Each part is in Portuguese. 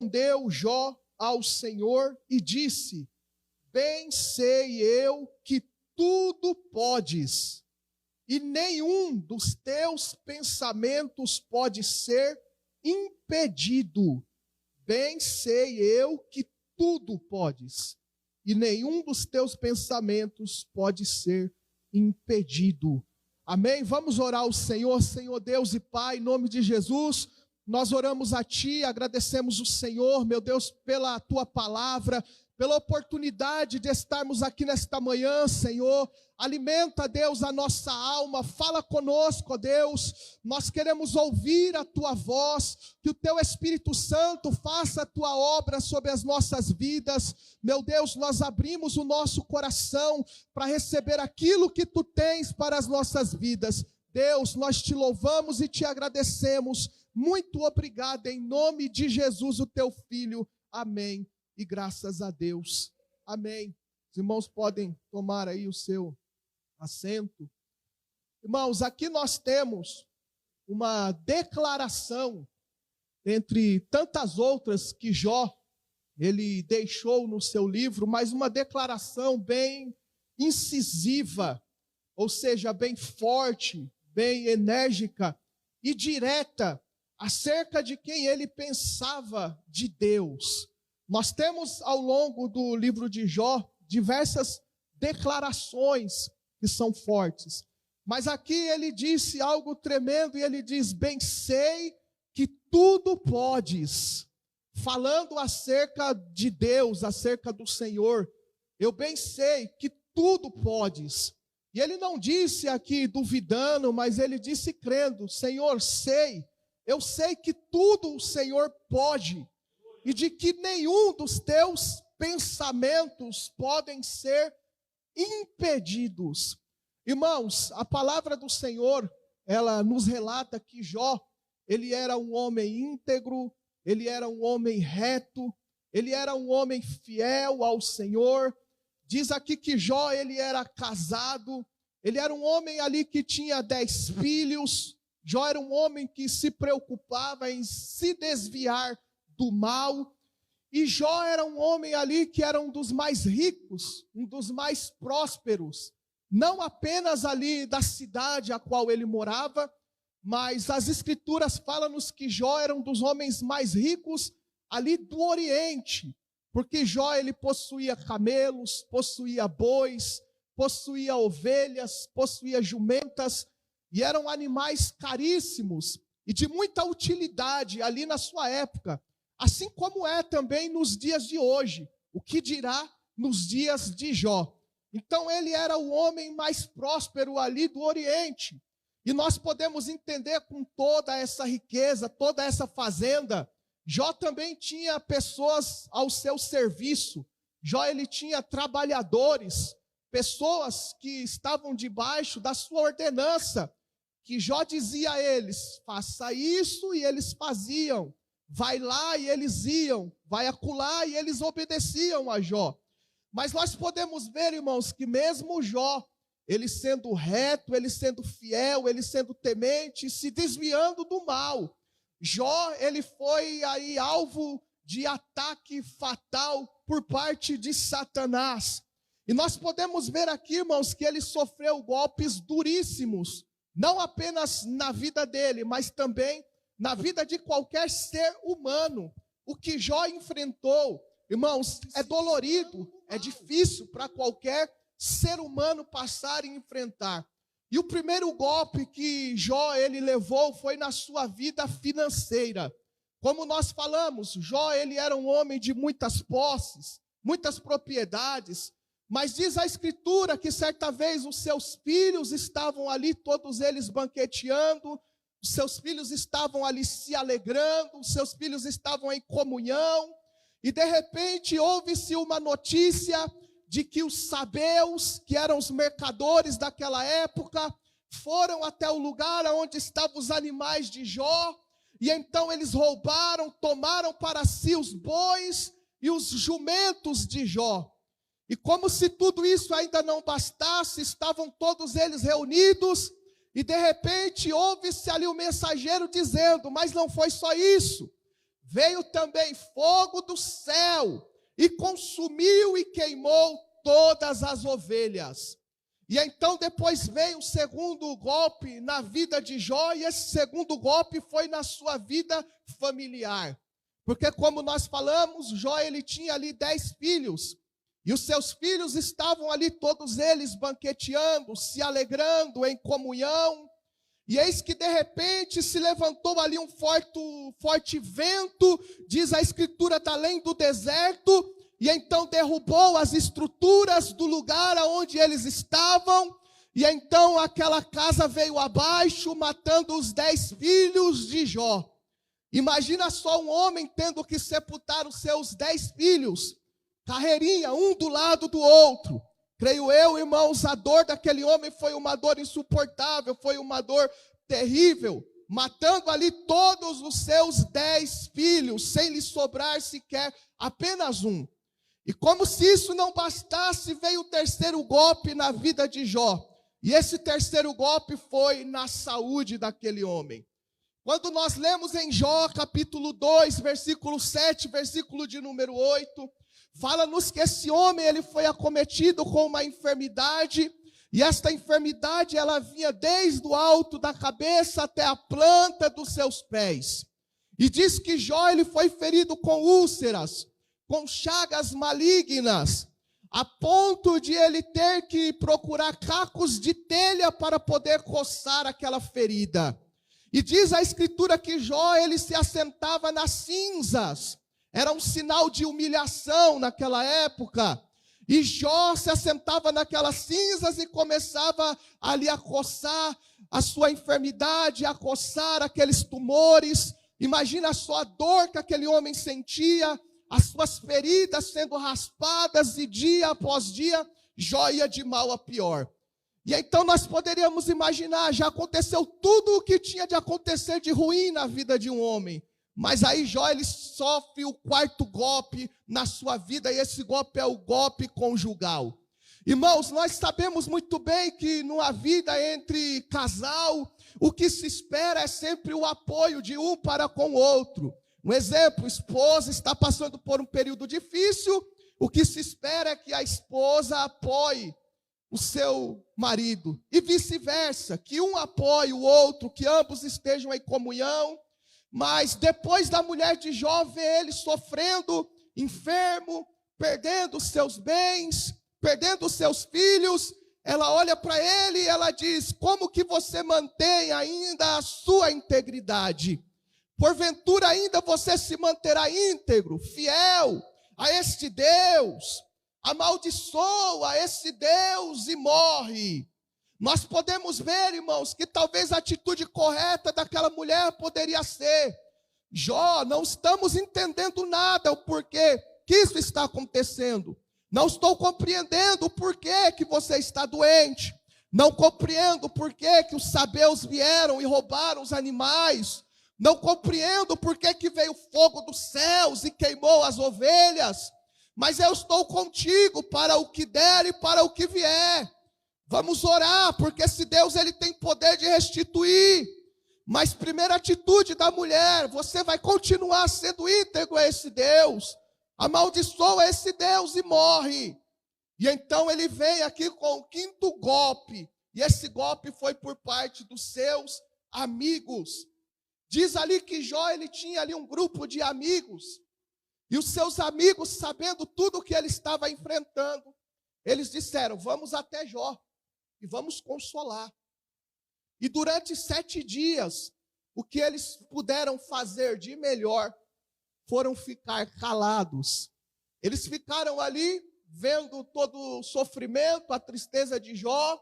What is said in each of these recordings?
Respondeu Jó ao Senhor e disse: bem sei eu que tudo podes, e nenhum dos teus pensamentos pode ser impedido. Bem sei eu que tudo podes, e nenhum dos teus pensamentos pode ser impedido. Amém? Vamos orar ao Senhor. Senhor Deus e Pai, em nome de Jesus, nós oramos a Ti, agradecemos o Senhor, meu Deus, pela Tua palavra, pela oportunidade de estarmos aqui nesta manhã, Senhor. Alimenta, Deus, a nossa alma, fala conosco, Deus. Nós queremos ouvir a Tua voz, que o Teu Espírito Santo faça a Tua obra sobre as nossas vidas. Meu Deus, nós abrimos o nosso coração para receber aquilo que Tu tens para as nossas vidas. Deus, nós Te louvamos e Te agradecemos. Muito obrigado, em nome de Jesus, o Teu Filho. Amém. E graças a Deus. Amém. Os irmãos podem tomar aí o seu assento. Irmãos, aqui nós temos uma declaração, entre tantas outras que Jó, ele deixou no seu livro, mas uma declaração bem incisiva, ou seja, bem forte, bem enérgica e direta, acerca de quem ele pensava de Deus. Nós temos ao longo do livro de Jó diversas declarações que são fortes. Mas aqui ele disse algo tremendo e ele diz: bem sei que tudo podes. Falando acerca de Deus, acerca do Senhor, eu bem sei que tudo podes. E ele não disse aqui duvidando, mas ele disse crendo: Senhor, eu sei que tudo o Senhor pode, e de que nenhum dos teus pensamentos podem ser impedidos. Irmãos, a palavra do Senhor, ela nos relata que Jó, ele era um homem íntegro, ele era um homem reto, ele era um homem fiel ao Senhor. Diz aqui que Jó, ele era casado, ele era um homem ali que tinha 10 filhos. Jó era um homem que se preocupava em se desviar do mal. E Jó era um homem ali que era um dos mais ricos, um dos mais prósperos, não apenas ali da cidade a qual ele morava, mas as escrituras falam-nos que Jó era um dos homens mais ricos ali do Oriente, porque Jó ele possuía camelos, possuía bois, possuía ovelhas, possuía jumentas, e eram animais caríssimos e de muita utilidade ali na sua época, assim como é também nos dias de hoje, o que dirá nos dias de Jó. Então ele era o homem mais próspero ali do Oriente, e nós podemos entender com toda essa riqueza, toda essa fazenda, Jó também tinha pessoas ao seu serviço. Jó ele tinha trabalhadores, pessoas que estavam debaixo da sua ordenança, que Jó dizia a eles: faça isso, e eles faziam. Vai lá, e eles iam. Vai acolá, e eles obedeciam a Jó. Mas nós podemos ver, irmãos, que mesmo Jó, ele sendo reto, ele sendo fiel, ele sendo temente, se desviando do mal, Jó, ele foi aí alvo de ataque fatal por parte de Satanás. E nós podemos ver aqui, irmãos, que ele sofreu golpes duríssimos, não apenas na vida dele, mas também na vida de qualquer ser humano. O que Jó enfrentou, irmãos, é dolorido, é difícil para qualquer ser humano passar e enfrentar. E o primeiro golpe que Jó ele levou foi na sua vida financeira. Como nós falamos, Jó ele era um homem de muitas posses, muitas propriedades, mas diz a Escritura que certa vez os seus filhos estavam ali, todos eles banqueteando, os seus filhos estavam ali se alegrando, os seus filhos estavam em comunhão, e de repente houve-se uma notícia de que os sabeus, que eram os mercadores daquela época, foram até o lugar onde estavam os animais de Jó, e então eles roubaram, tomaram para si os bois e os jumentos de Jó. E como se tudo isso ainda não bastasse, estavam todos eles reunidos, e de repente houve-se ali um mensageiro dizendo: mas não foi só isso, veio também fogo do céu e consumiu e queimou todas as ovelhas. E então depois veio o segundo golpe na vida de Jó, e esse segundo golpe foi na sua vida familiar. Porque como nós falamos, Jó ele tinha ali 10 filhos, e os seus filhos estavam ali todos eles banqueteando, se alegrando em comunhão. E eis que de repente se levantou ali um forte vento, diz a escritura, da além do deserto, e então derrubou as estruturas do lugar onde eles estavam, e então aquela casa veio abaixo, matando os 10 filhos de Jó. Imagina só um homem tendo que sepultar os seus 10 filhos, carreirinha, um do lado do outro. Creio eu, irmãos, a dor daquele homem foi uma dor insuportável, foi uma dor terrível, matando ali todos os seus 10 filhos, sem lhe sobrar sequer apenas um. E como se isso não bastasse, veio o terceiro golpe na vida de Jó. E esse terceiro golpe foi na saúde daquele homem. Quando nós lemos em Jó, capítulo 2, versículo 7, versículo de número 8, fala-nos que esse homem ele foi acometido com uma enfermidade, e esta enfermidade ela vinha desde o alto da cabeça até a planta dos seus pés. E diz que Jó ele foi ferido com úlceras, com chagas malignas, a ponto de ele ter que procurar cacos de telha para poder coçar aquela ferida. E diz a escritura que Jó ele se assentava nas cinzas. Era um sinal de humilhação naquela época. E Jó se assentava naquelas cinzas e começava ali a coçar a sua enfermidade, a coçar aqueles tumores. Imagina só a dor que aquele homem sentia, as suas feridas sendo raspadas, e dia após dia, Jó ia de mal a pior. E então nós poderíamos imaginar, já aconteceu tudo o que tinha de acontecer de ruim na vida de um homem. Mas aí Jó ele sofre o quarto golpe na sua vida, e esse golpe é o golpe conjugal. Irmãos, nós sabemos muito bem que numa vida entre casal, o que se espera é sempre o apoio de um para com o outro. Um exemplo, esposa está passando por um período difícil, o que se espera é que a esposa apoie o seu marido, e vice-versa, que um apoie o outro, que ambos estejam em comunhão. Mas depois da mulher de Jó ver ele sofrendo, enfermo, perdendo os seus bens, perdendo os seus filhos, ela olha para ele e ela diz: como que você mantém ainda a sua integridade? Porventura ainda você se manterá íntegro, fiel a este Deus? Amaldiçoa esse Deus e morre. Nós podemos ver, irmãos, que talvez a atitude correta daquela mulher poderia ser: Jó, não estamos entendendo nada, o porquê que isso está acontecendo. Não estou compreendendo o porquê que você está doente. Não compreendo o porquê que os sabeus vieram e roubaram os animais. Não compreendo por que veio fogo dos céus e queimou as ovelhas. Mas eu estou contigo para o que der e para o que vier. Vamos orar, porque esse Deus ele tem poder de restituir. Mas primeira atitude da mulher: você vai continuar sendo íntegro a esse Deus. Amaldiçoa esse Deus e morre. E então ele vem aqui com o quinto golpe. E esse golpe foi por parte dos seus amigos. Diz ali que Jó ele tinha ali um grupo de amigos. E os seus amigos, sabendo tudo o que ele estava enfrentando, eles disseram: vamos até Jó e vamos consolar. E durante 7 dias, o que eles puderam fazer de melhor foram ficar calados. Eles ficaram ali, vendo todo o sofrimento, a tristeza de Jó.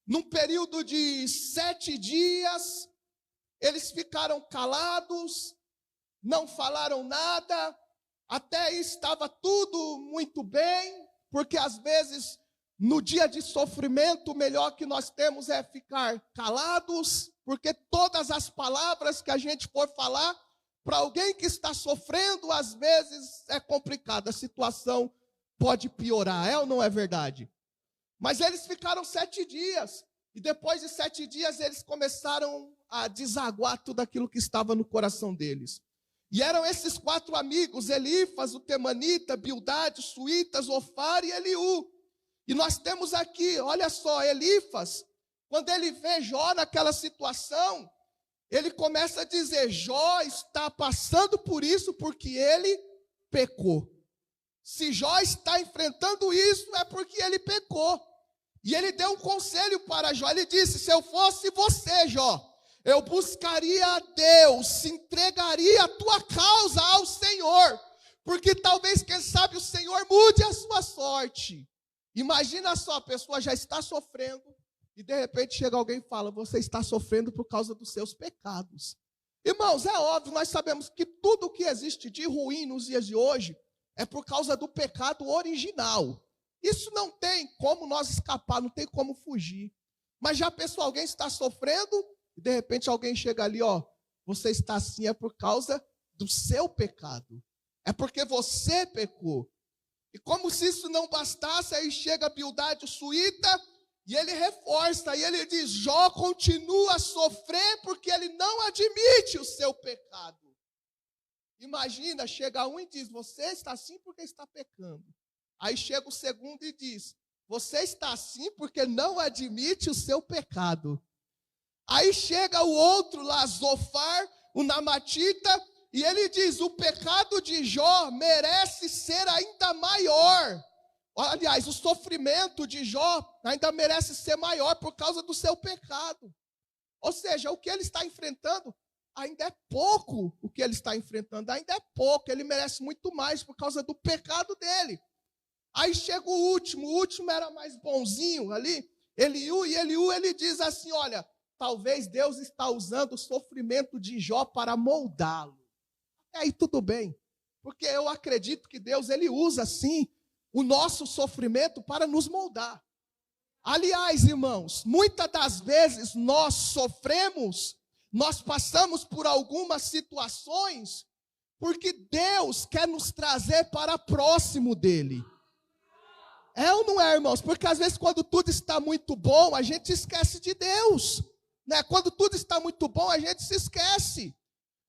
Num período de 7 dias, eles ficaram calados, não falaram nada. Até aí estava tudo muito bem, porque às vezes no dia de sofrimento o melhor que nós temos é ficar calados, porque todas as palavras que a gente for falar para alguém que está sofrendo, às vezes é complicado, a situação pode piorar, é ou não é verdade? Mas eles ficaram 7 dias, e depois de 7 dias eles começaram a desaguar tudo aquilo que estava no coração deles. E eram esses 4 amigos, Elifas, o Temanita, Bildade, Suíta, Zofar e Eliú. E nós temos aqui, olha só, Elifas, quando ele vê Jó naquela situação, ele começa a dizer, Jó está passando por isso porque ele pecou. Se Jó está enfrentando isso, é porque ele pecou. E ele deu um conselho para Jó, ele disse, se eu fosse você, Jó, eu buscaria a Deus, entregaria a tua causa ao Senhor, porque talvez, quem sabe, o Senhor mude a sua sorte. Imagina só, a pessoa já está sofrendo, e de repente chega alguém e fala, você está sofrendo por causa dos seus pecados. Irmãos, é óbvio, nós sabemos que tudo o que existe de ruim nos dias de hoje, é por causa do pecado original. Isso não tem como nós escapar, não tem como fugir. Mas já pensou, alguém está sofrendo, e de repente alguém chega ali, ó, você está assim, é por causa do seu pecado. É porque você pecou. E como se isso não bastasse, aí chega Bildade, o Suíta, e ele reforça, e ele diz, Jó continua a sofrer porque ele não admite o seu pecado. Imagina, chega um e diz, você está assim porque está pecando. Aí chega o segundo e diz, você está assim porque não admite o seu pecado. Aí chega o outro lá, Zofar, o Namatita, e ele diz, o pecado de Jó merece ser ainda maior. Aliás, o sofrimento de Jó ainda merece ser maior por causa do seu pecado. Ou seja, o que ele está enfrentando ainda é pouco. O que ele está enfrentando ainda é pouco. Ele merece muito mais por causa do pecado dele. Aí chega o último era mais bonzinho ali, Eliú, e Eliú ele diz assim, olha, talvez Deus está usando o sofrimento de Jó para moldá-lo. E aí tudo bem, porque eu acredito que Deus ele usa sim o nosso sofrimento para nos moldar. Aliás, irmãos, muitas das vezes nós sofremos, nós passamos por algumas situações, porque Deus quer nos trazer para próximo dele. É ou não é, irmãos? Porque às vezes quando tudo está muito bom, a gente esquece de Deus, né? Quando tudo está muito bom, a gente se esquece.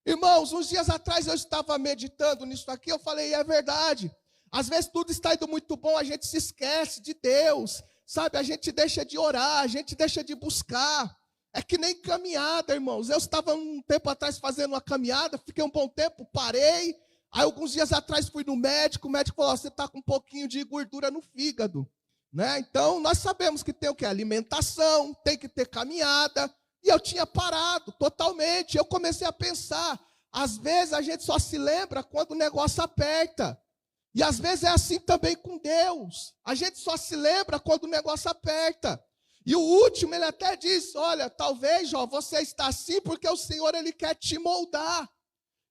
Irmãos, uns dias atrás eu estava meditando nisso aqui, eu falei, é verdade. Às vezes tudo está indo muito bom, a gente se esquece de Deus, sabe? A gente deixa de orar, a gente deixa de buscar. É que nem caminhada, irmãos. Eu estava um tempo atrás fazendo uma caminhada, fiquei um bom tempo, parei. Aí alguns dias atrás fui no médico, o médico falou, você está com um pouquinho de gordura no fígado, né? Então nós sabemos que tem o que? Alimentação, tem que ter caminhada, e eu tinha parado totalmente, eu comecei a pensar, às vezes a gente só se lembra quando o negócio aperta, e às vezes é assim também com Deus, a gente só se lembra quando o negócio aperta, e o último ele até disse, olha, talvez, Jó, você está assim porque o Senhor ele quer te moldar.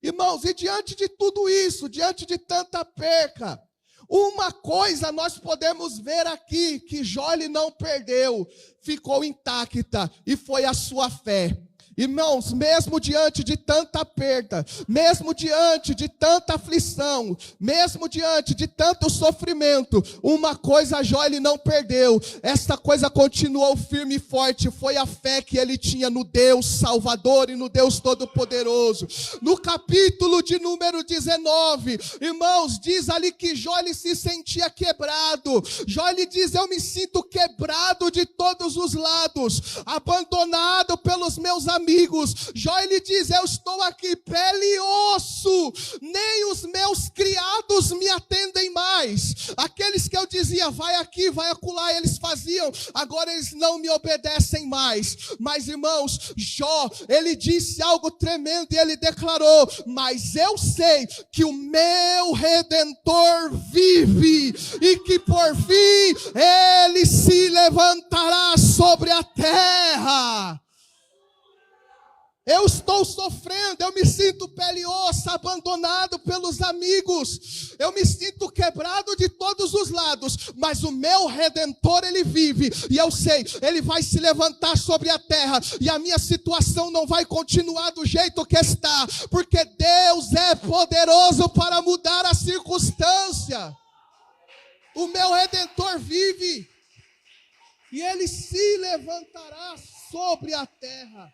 Irmãos, e diante de tudo isso, diante de tanta perca, uma coisa nós podemos ver aqui, que Jó ele não perdeu, ficou intacta, e foi a sua fé. Irmãos, mesmo diante de tanta perda, mesmo diante de tanta aflição, mesmo diante de tanto sofrimento, uma coisa Jó ele não perdeu, essa coisa continuou firme e forte, foi a fé que ele tinha no Deus Salvador e no Deus Todo-Poderoso. No capítulo de número 19, irmãos, diz ali que Jó ele se sentia quebrado, Jó ele diz, eu me sinto quebrado de todos os lados, abandonado pelos meus amigos, Jó ele diz, eu estou aqui pele e osso, nem os meus criados me atendem mais, aqueles que eu dizia, vai aqui, vai acolá, eles faziam, agora eles não me obedecem mais. Mas irmãos, Jó, ele disse algo tremendo e ele declarou, mas eu sei que o meu Redentor vive, e que por fim ele se levantará sobre a terra. Eu estou sofrendo, eu me sinto pele e osso, abandonado pelos amigos, eu me sinto quebrado de todos os lados, mas o meu Redentor ele vive, e eu sei, ele vai se levantar sobre a terra, e a minha situação não vai continuar do jeito que está, porque Deus é poderoso para mudar a circunstância. O meu Redentor vive, e ele se levantará sobre a terra.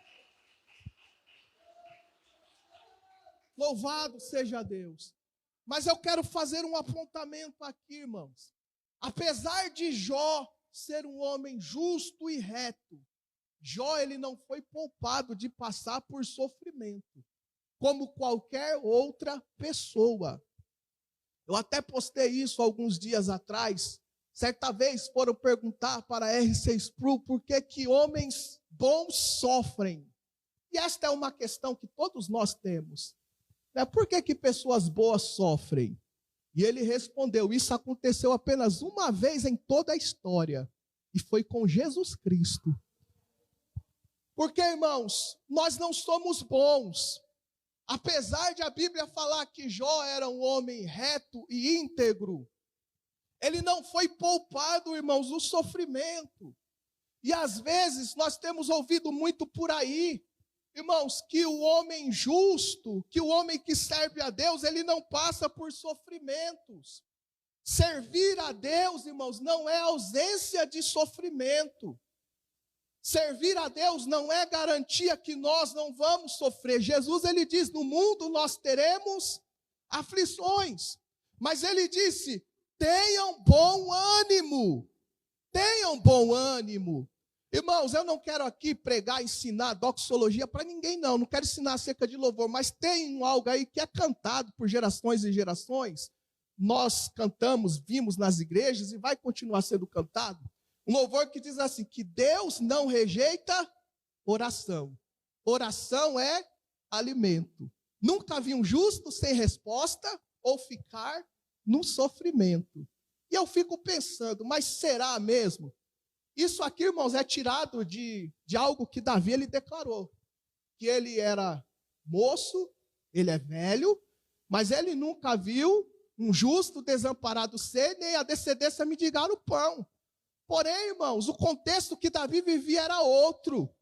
Louvado seja Deus. Mas eu quero fazer um apontamento aqui, irmãos. Apesar de Jó ser um homem justo e reto, Jó ele não foi poupado de passar por sofrimento, como qualquer outra pessoa. Eu até postei isso alguns dias atrás. Certa vez foram perguntar para a R6 Pro por que homens bons sofrem. E esta é uma questão que todos nós temos. Por que pessoas boas sofrem? E ele respondeu, isso aconteceu apenas uma vez em toda a história. E foi com Jesus Cristo. Porque, irmãos, nós não somos bons. Apesar de a Bíblia falar que Jó era um homem reto e íntegro, ele não foi poupado, irmãos, do sofrimento. E às vezes nós temos ouvido muito por aí, irmãos, que o homem justo, que o homem que serve a Deus, ele não passa por sofrimentos. Servir a Deus, irmãos, não é ausência de sofrimento. Servir a Deus não é garantia que nós não vamos sofrer. Jesus, ele diz, no mundo nós teremos aflições. Mas ele disse, tenham bom ânimo. Tenham bom ânimo. Irmãos, eu não quero aqui pregar, ensinar doxologia para ninguém, não. Não quero ensinar acerca de louvor, mas tem algo aí que é cantado por gerações e gerações. Nós cantamos, vimos nas igrejas e vai continuar sendo cantado. Um louvor que diz assim, que Deus não rejeita oração. Oração é alimento. Nunca vi um justo sem resposta ou ficar no sofrimento. E eu fico pensando, mas será mesmo? Isso aqui, irmãos, é tirado de algo que Davi ele declarou. Que ele era moço, ele é velho, mas ele nunca viu um justo desamparado ser, nem a descendência mendigar o pão. Porém, irmãos, o contexto que Davi vivia era outro.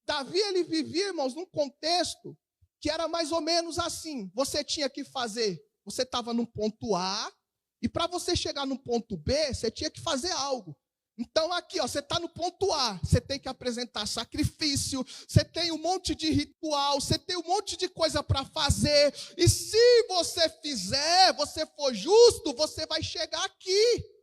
Davi, ele vivia, irmãos, num contexto que era mais ou menos assim. Você tinha que fazer, você estava no ponto A, e para você chegar no ponto B, você tinha que fazer algo. Então aqui, ó, você está no ponto A, você tem que apresentar sacrifício, você tem um monte de ritual, você tem um monte de coisa para fazer, e se você fizer, você for justo, você vai chegar aqui.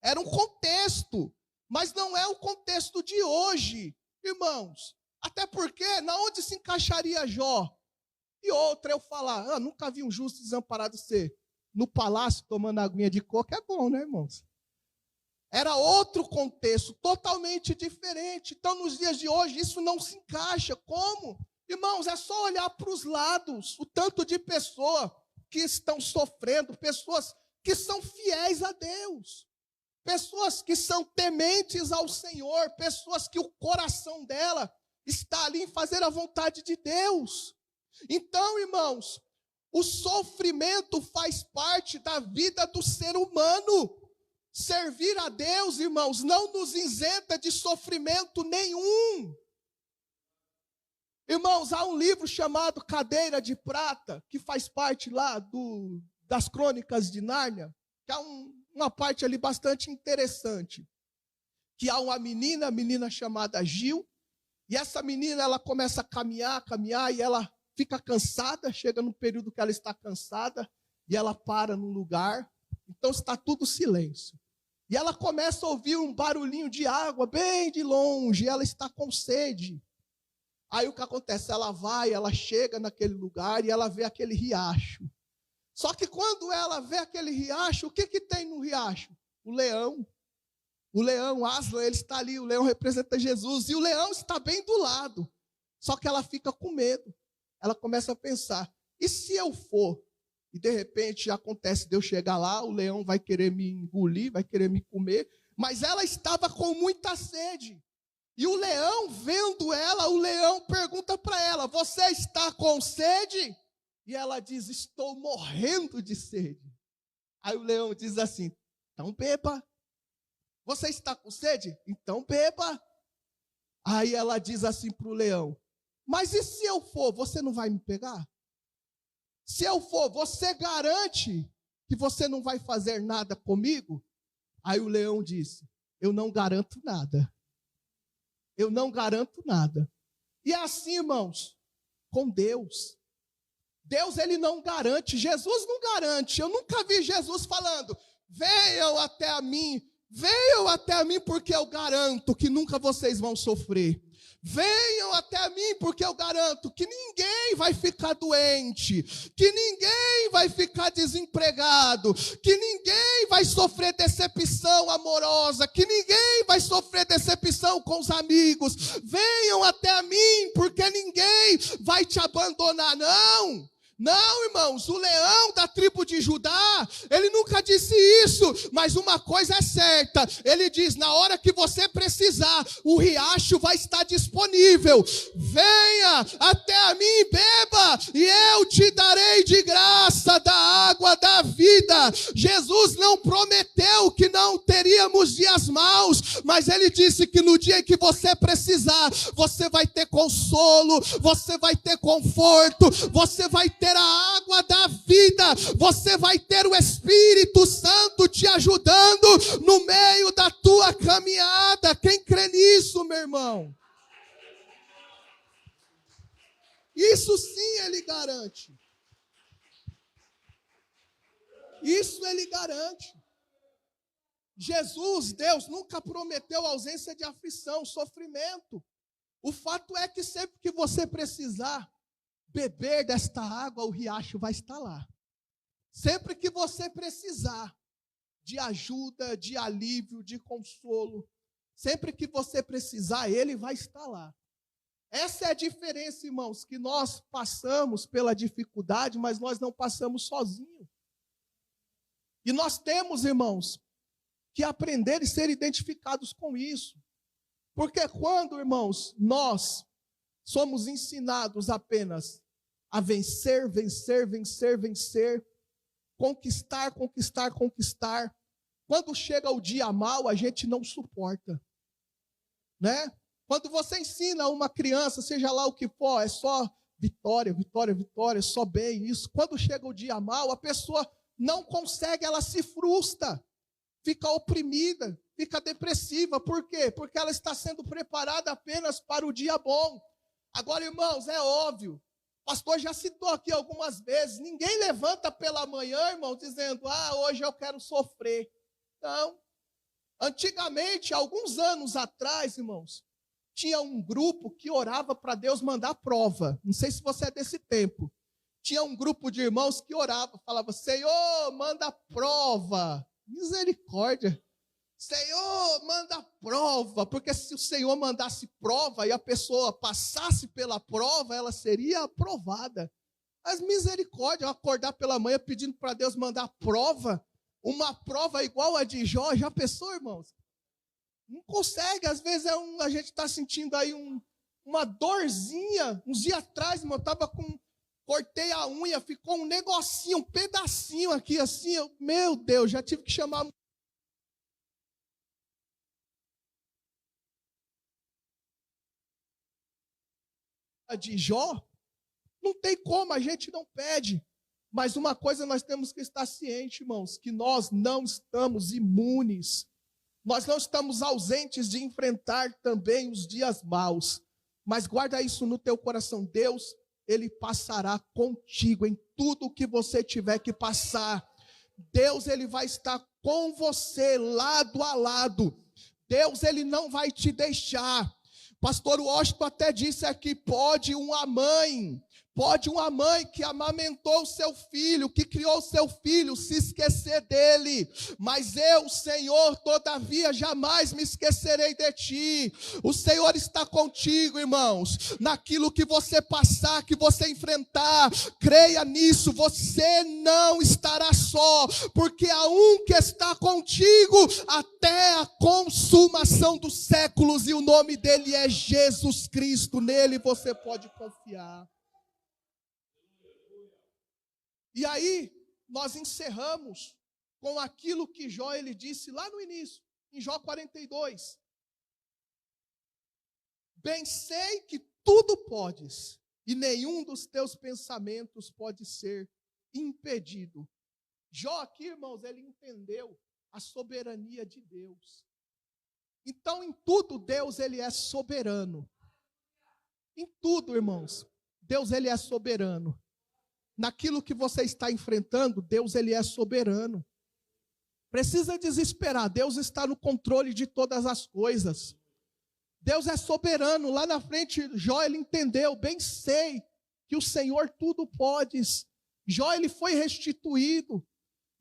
Era um contexto, mas não é o contexto de hoje, irmãos. Até porque, na onde se encaixaria Jó? E outra, eu falar, nunca vi um justo desamparado ser no palácio tomando aguinha de coco, é bom, né, irmãos? Era outro contexto, totalmente diferente. Então, nos dias de hoje, isso não se encaixa. Como? Irmãos, é só olhar para os lados, o tanto de pessoas que estão sofrendo, pessoas que são fiéis a Deus. Pessoas que são tementes ao Senhor, pessoas que o coração dela está ali em fazer a vontade de Deus. Então, irmãos, o sofrimento faz parte da vida do ser humano. Servir a Deus, irmãos, não nos isenta de sofrimento nenhum. Irmãos, há um livro chamado Cadeira de Prata, que faz parte lá das Crônicas de Nárnia, que há uma parte ali bastante interessante, que há uma menina chamada Gil, e essa menina ela começa a caminhar, e ela fica cansada, chega no período que ela está cansada, e ela para num lugar, então está tudo silêncio. E ela começa a ouvir um barulhinho de água bem de longe, ela está com sede. Aí o que acontece? Ela vai, ela chega naquele lugar e ela vê aquele riacho. Só que quando ela vê aquele riacho, o que tem no riacho? O leão. O leão, Aslan, ele está ali, o leão representa Jesus, e o leão está bem do lado. Só que ela fica com medo. Ela começa a pensar, e se eu for? E de repente acontece de eu chegar lá, o leão vai querer me engolir, vai querer me comer, mas ela estava com muita sede. E o leão, vendo ela, o leão pergunta para ela, você está com sede? E ela diz, estou morrendo de sede. Aí o leão diz assim, então beba. Você está com sede? Então beba. Aí ela diz assim para o leão, mas e se eu for, você não vai me pegar? Se eu for, você garante que você não vai fazer nada comigo? Aí o leão disse, eu não garanto nada. Eu não garanto nada. E assim, irmãos, com Deus. Deus, ele não garante, Jesus não garante. Eu nunca vi Jesus falando, venham até a mim porque eu garanto que nunca vocês vão sofrer. Venham até mim porque eu garanto que ninguém vai ficar doente, que ninguém vai ficar desempregado, que ninguém vai sofrer decepção amorosa, que ninguém vai sofrer decepção com os amigos. Venham até mim porque ninguém vai te abandonar, não. Não, irmãos, o leão da tribo de Judá, ele nunca disse isso, mas uma coisa é certa, ele diz, na hora que você precisar, o riacho vai estar disponível, venha até a mim e beba, e eu te darei de graça da água da vida. Jesus não prometeu que não teríamos dias maus, mas ele disse que no dia em que você precisar, você vai ter consolo, você vai ter conforto, você vai ter a água da vida, você vai ter o Espírito Santo te ajudando no meio da tua caminhada. Quem crê nisso, meu irmão? Isso sim ele garante. Isso ele garante. Jesus, Deus, nunca prometeu ausência de aflição, sofrimento. O fato é que sempre que você precisar beber desta água, o riacho vai estar lá. Sempre que você precisar de ajuda, de alívio, de consolo, sempre que você precisar, ele vai estar lá. Essa é a diferença, irmãos, que nós passamos pela dificuldade, mas nós não passamos sozinhos. E nós temos, irmãos, que aprender e ser identificados com isso. Porque quando, irmãos, nós somos ensinados apenas a vencer, vencer, vencer, vencer, conquistar, conquistar, conquistar. Quando chega o dia mau, a gente não suporta, né? Quando você ensina uma criança, seja lá o que for, é só vitória, vitória, vitória, só bem, isso. Quando chega o dia mau, a pessoa não consegue, ela se frustra, fica oprimida, fica depressiva. Por quê? Porque ela está sendo preparada apenas para o dia bom. Agora, irmãos, é óbvio, o pastor já citou aqui algumas vezes, ninguém levanta pela manhã, irmão, dizendo, hoje eu quero sofrer. Não. Antigamente, alguns anos atrás, irmãos, tinha um grupo que orava para Deus mandar prova. Não sei se você é desse tempo. Tinha um grupo de irmãos que orava, falava, Senhor, manda prova. Misericórdia. Senhor, manda prova, porque se o Senhor mandasse prova e a pessoa passasse pela prova, ela seria aprovada. Mas misericórdia, eu acordar pela manhã pedindo para Deus mandar prova, uma prova igual a de Jó, já pensou, irmãos? Não consegue, às vezes a gente está sentindo aí uma dorzinha. Uns dias atrás, irmão, cortei a unha, ficou um negocinho, um pedacinho aqui assim, meu Deus, já tive que chamar de Jó. Não tem como, a gente não pede. Mas uma coisa nós temos que estar cientes, irmãos, que nós não estamos imunes. Nós não estamos ausentes de enfrentar também os dias maus. Mas guarda isso no teu coração. Deus, ele passará contigo em tudo o que você tiver que passar. Deus, ele vai estar com você lado a lado. Deus, ele não vai te deixar. Pastor Washington até disse aqui, pode uma mãe que amamentou o seu filho, que criou o seu filho, se esquecer dele. Mas eu, Senhor, todavia, jamais me esquecerei de ti. O Senhor está contigo, irmãos. Naquilo que você passar, que você enfrentar, creia nisso, você não estará só, porque há um que está contigo até a consumação dos séculos, e o nome dele é Jesus Cristo. Nele você pode confiar. E aí, nós encerramos com aquilo que Jó, ele disse lá no início, em Jó 42. Bem sei que tudo podes, e nenhum dos teus pensamentos pode ser impedido. Jó aqui, irmãos, ele entendeu a soberania de Deus. Então, em tudo, Deus, ele é soberano. Em tudo, irmãos, Deus, ele é soberano. naquilo que você está enfrentando, Deus ele é soberano. Precisa desesperar, Deus está no controle de todas as coisas. Deus é soberano. Lá na frente, Jó ele entendeu, bem sei que o Senhor tudo pode. Jó ele foi restituído.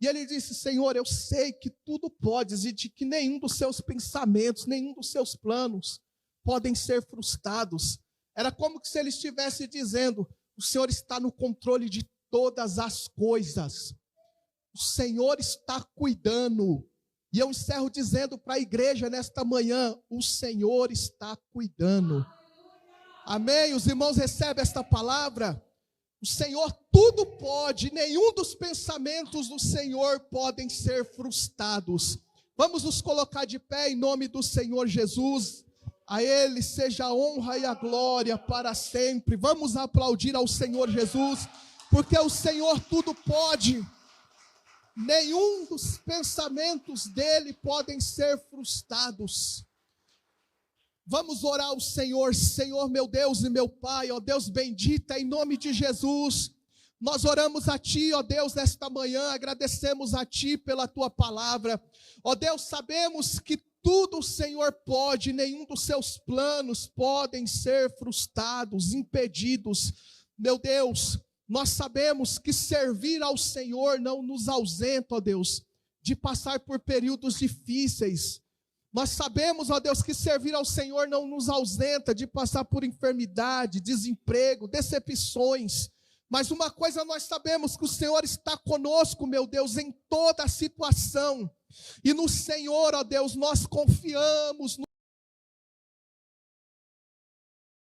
E ele disse, Senhor, eu sei que tudo podes e de que nenhum dos seus pensamentos, nenhum dos seus planos podem ser frustrados. Era como se ele estivesse dizendo, o Senhor está no controle de todas as coisas. O Senhor está cuidando. E eu encerro dizendo para a igreja nesta manhã, o Senhor está cuidando. Amém? Os irmãos recebem esta palavra? O Senhor tudo pode, nenhum dos pensamentos do Senhor podem ser frustrados. Vamos nos colocar de pé em nome do Senhor Jesus. A Ele seja a honra e a glória para sempre. Vamos aplaudir ao Senhor Jesus, porque o Senhor tudo pode. Nenhum dos pensamentos dele podem ser frustrados. Vamos orar ao Senhor. Senhor meu Deus e meu Pai, ó Deus bendito, em nome de Jesus, nós oramos a Ti, ó Deus, nesta manhã, agradecemos a Ti pela Tua palavra. Ó Deus, sabemos que tudo o Senhor pode, nenhum dos Seus planos podem ser frustrados, impedidos. Meu Deus, nós sabemos que servir ao Senhor não nos ausenta, ó Deus, de passar por períodos difíceis. Nós sabemos, ó Deus, que servir ao Senhor não nos ausenta de passar por enfermidade, desemprego, decepções. Mas uma coisa nós sabemos, que o Senhor está conosco, meu Deus, em toda a situação. E no Senhor, ó Deus, nós confiamos.